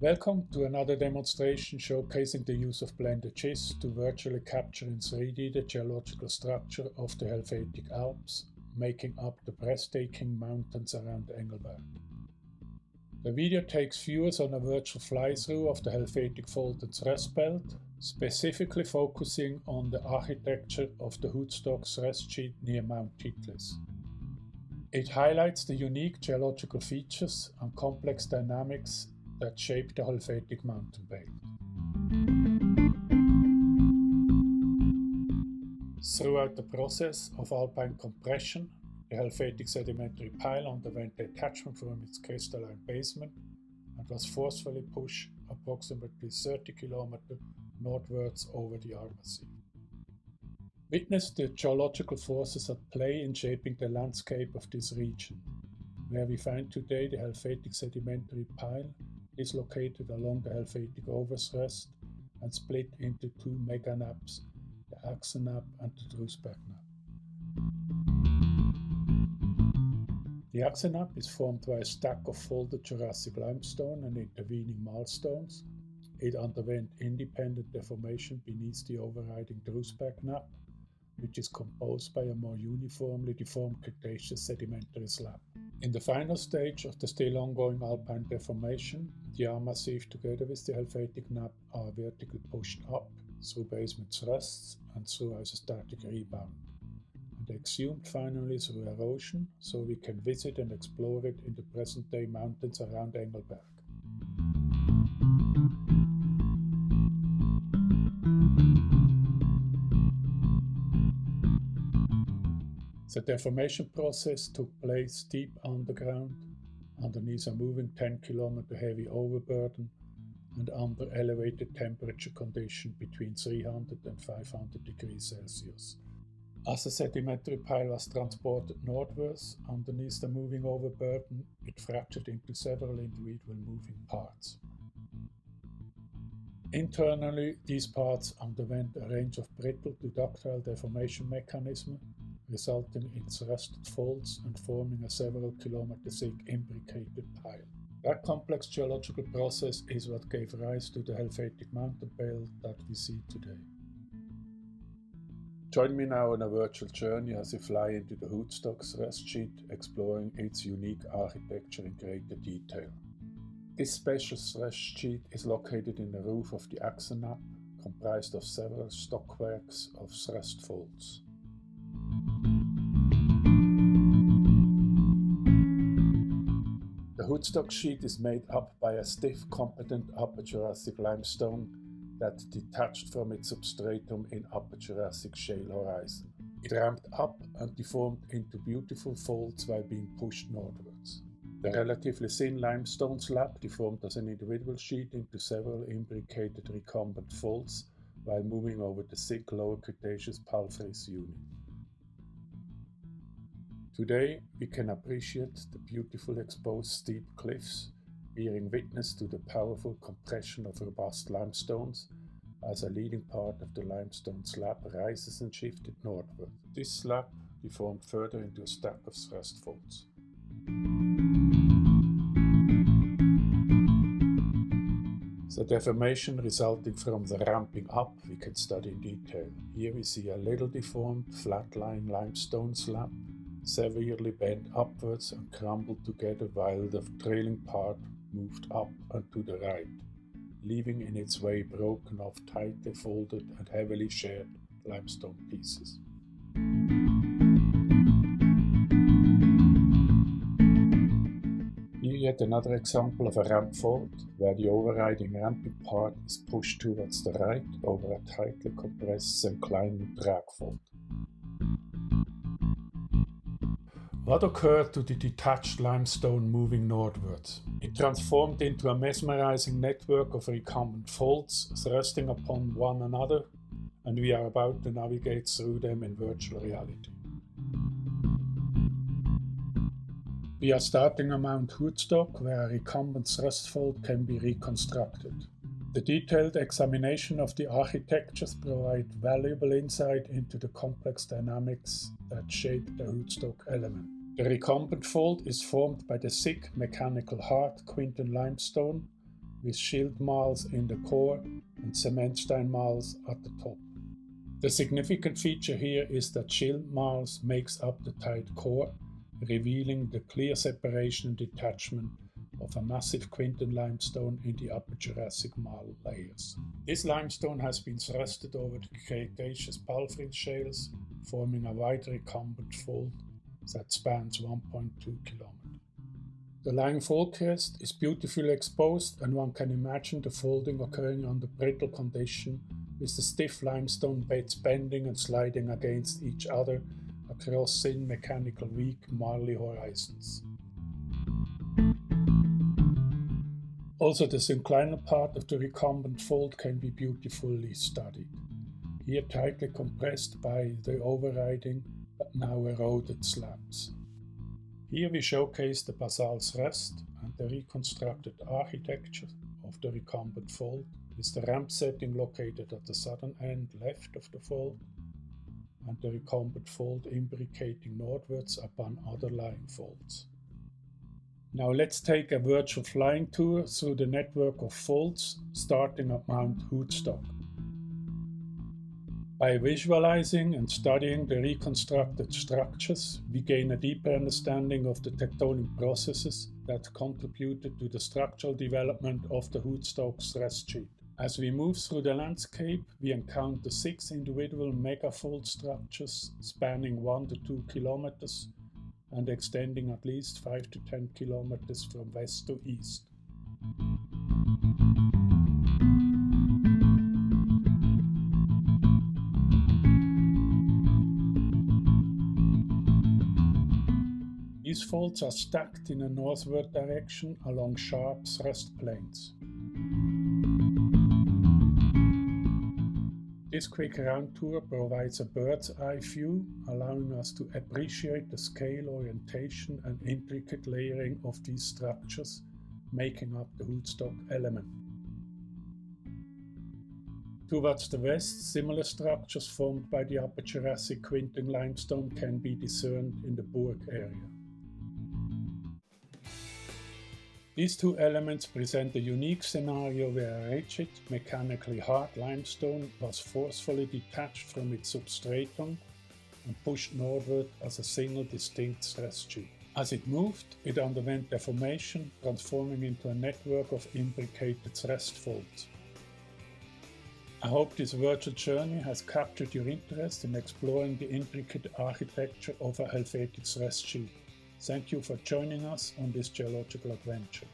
Welcome to another demonstration showcasing the use of BlenderGis to virtually capture in 3D the geological structure of the Helvetic Alps, making up the breathtaking mountains around Engelberg. The video takes viewers on a virtual fly-through of the Helvetic Fold and Thrust Belt, specifically focusing on the architecture of the Huetstock thrust sheet near Mount Titlis. It highlights the unique geological features and complex dynamics that shape the Helvetic mountain belt. Throughout the process of alpine compression, the Helvetic sedimentary pile underwent detachment from its crystalline basement and was forcefully pushed approximately 30 km northwards over the Alp Massif. Witness the geological forces at play in shaping the landscape of this region, where we find today the Helvetic sedimentary pile is located along the Helvetic overthrust and split into two mega-nappes, the Axen Nappe and the Drusberg Nappe. The Axen Nappe is formed by a stack of folded Jurassic limestone and intervening marlstones. It underwent independent deformation beneath the overriding Drusberg Nappe, which is composed by a more uniformly deformed Cretaceous sedimentary slab. In the final stage of the still ongoing alpine deformation, the Alp Massif together with the Helvetic Nappe are vertically pushed up through basement thrusts and through isostatic rebound, and exhumed finally through erosion, so we can visit and explore it in the present-day mountains around Engelberg. The deformation process took place deep underground, underneath a moving 10 km heavy overburden and under elevated temperature conditions between 300 and 500 degrees Celsius. As the sedimentary pile was transported northwards underneath the moving overburden, it fractured into several individual moving parts. Internally, these parts underwent a range of brittle to ductile deformation mechanisms, resulting in thrusted folds and forming a several kilometer thick imbricated pile. That complex geological process is what gave rise to the Helvetic mountain belt that we see today. Join me now on a virtual journey as we fly into the Huetstock thrust sheet, exploring its unique architecture in greater detail. This special thrust sheet is located in the roof of the Axen Nappe, comprised of several stockworks of thrust folds. The Huetstock sheet is made up by a stiff, competent Upper Jurassic limestone that detached from its substratum in Upper Jurassic shale horizon. It ramped up and deformed into beautiful folds while being pushed northwards. The relatively thin limestone slab deformed as an individual sheet into several imbricated recumbent folds while moving over the thick Lower Cretaceous palfrous unit. Today, we can appreciate the beautiful exposed steep cliffs, bearing witness to the powerful compression of robust limestones as a leading part of the limestone slab rises and shifted northward. This slab deformed further into a stack of thrust folds. The deformation resulting from the ramping up we can study in detail. Here we see a little deformed, flat-lying limestone slab, severely bent upwards and crumbled together while the trailing part moved up and to the right, leaving in its way broken off tightly folded and heavily shared limestone pieces. Here yet another example of a ramp fold, where the overriding ramping part is pushed towards the right over a tightly compressed synclinal drag fold. What occurred to the detached limestone moving northwards? It transformed into a mesmerizing network of recumbent folds thrusting upon one another, and we are about to navigate through them in virtual reality. We are starting on Mount Huetstock, where a recumbent thrust fold can be reconstructed. The detailed examination of the architectures provide valuable insight into the complex dynamics that shape the Huetstock element. The recumbent fold is formed by the thick, mechanical hard Quinton limestone with schilt marls in the core and cementstein marls at the top. The significant feature here is that schilt marls makes up the tight core, revealing the clear separation and detachment of a massive Quinton limestone in the Upper Jurassic marl layers. This limestone has been thrusted over the Cretaceous palfrine shales, forming a wide recumbent fold that spans 1.2 km. The lying fold crest is beautifully exposed, and one can imagine the folding occurring under brittle condition, with the stiff limestone beds bending and sliding against each other across thin mechanical weak marly horizons. Also, the synclinal part of the recumbent fold can be beautifully studied, here tightly compressed by the overriding but now eroded slabs. Here we showcase the basalt thrust and the reconstructed architecture of the recumbent fold, with the ramp setting located at the southern end left of the fold, and the recumbent fold imbricating northwards upon other lying folds. Now let's take a virtual flying tour through the network of folds, starting at Mount Huetstock. By visualizing and studying the reconstructed structures, we gain a deeper understanding of the tectonic processes that contributed to the structural development of the Huetstock thrust sheet. As we move through the landscape, we encounter 6 individual megafold structures spanning 1 to 2 kilometers and extending at least 5 to 10 kilometers from west to east. These folds are stacked in a northward direction along sharp thrust planes. This quick round tour provides a bird's eye view, allowing us to appreciate the scale, orientation and intricate layering of these structures, making up the Huetstock element. Towards the west, similar structures formed by the Upper Jurassic Quinton limestone can be discerned in the Burg area. These two elements present a unique scenario where a rigid, mechanically hard limestone was forcefully detached from its substratum and pushed northward as a single distinct thrust sheet. As it moved, it underwent deformation, transforming into a network of imbricated thrust folds. I hope this virtual journey has captured your interest in exploring the intricate architecture of a Helvetic thrust sheet. Thank you for joining us on this geological adventure.